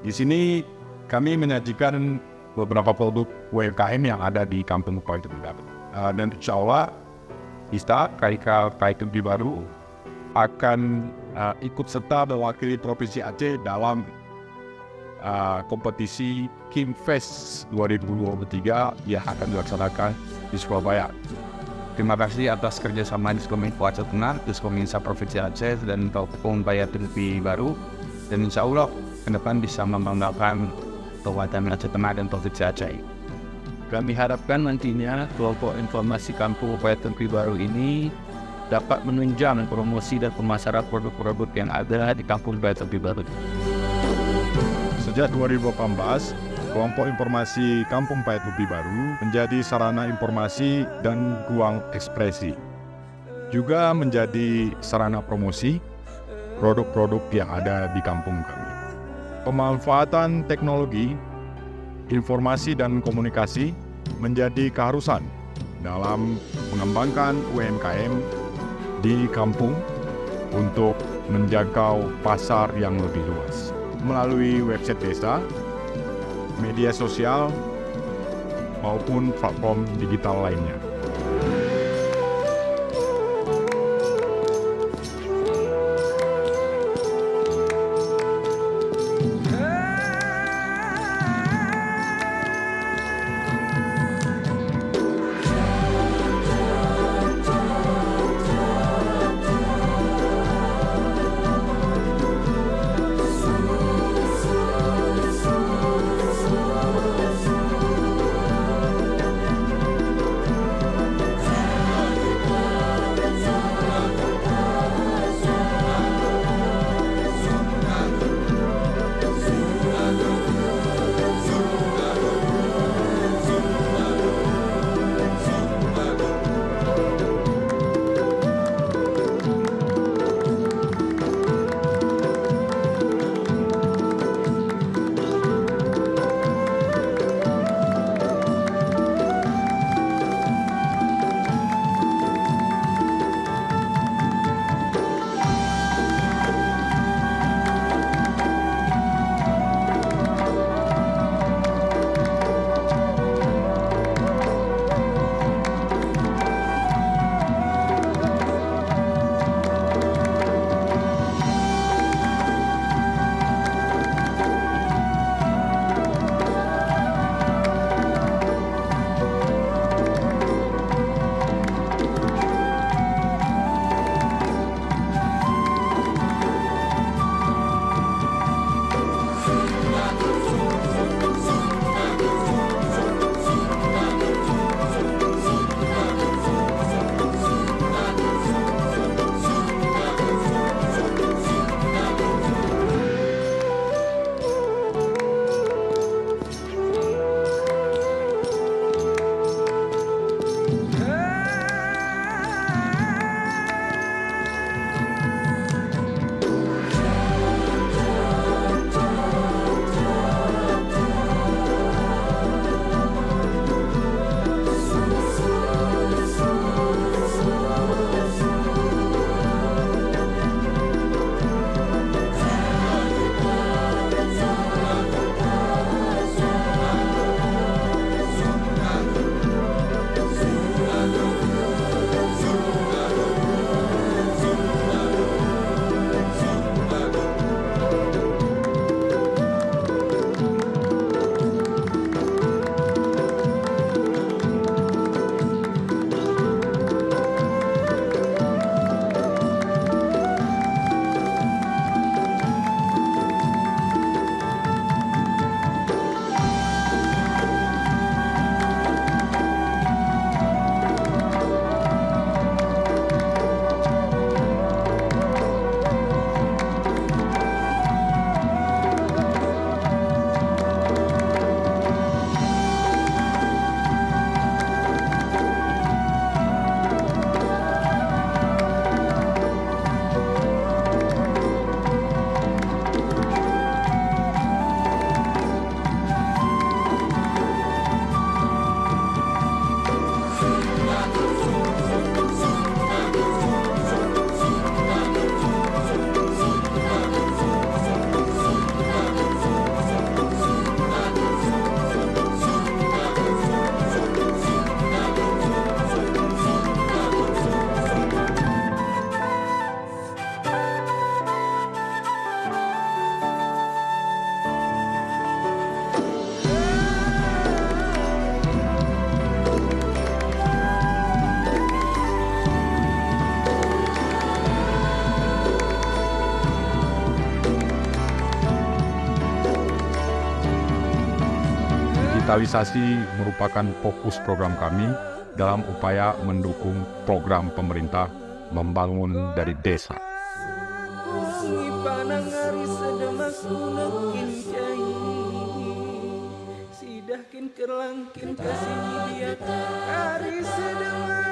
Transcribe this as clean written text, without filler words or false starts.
Di sini kami menyajikan beberapa produk UMKM yang ada di Kampung Payah Tepi Baru. Dan insya Allah kita KIK Tepi Baru akan ikut serta mewakili Provinsi Aceh dalam kompetisi Kimfest 2023 yang akan dilaksanakan di Surabaya. Terima kasih atas kerjasama Diskominfo Aceh Tengah, Diskominsa Provinsi Aceh, dan Kampung Payah Tepi Baru. Dan insya Allah ke depan bisa membanggakan Kabupaten Aceh Tengah dan Provinsi Aceh. Kami harapkan nantinya kelompok informasi Kampung Payah Tepi Baru ini dapat menunjang promosi dan pemasaran produk-produk yang ada di Kampung Payah Tepi Baru. Sejak 2018, kelompok informasi Kampung Payah Tepi Baru menjadi sarana informasi dan ruang ekspresi. Juga menjadi sarana promosi produk-produk yang ada di kampung kami. Pemanfaatan teknologi, informasi dan komunikasi menjadi keharusan dalam mengembangkan UMKM di kampung untuk menjangkau pasar yang lebih luas. Melalui website desa, media sosial, maupun platform digital lainnya. digitalisasi merupakan fokus program kami dalam upaya mendukung program pemerintah membangun dari desa. Sidahkin kerlangkin kasih dia hari sedang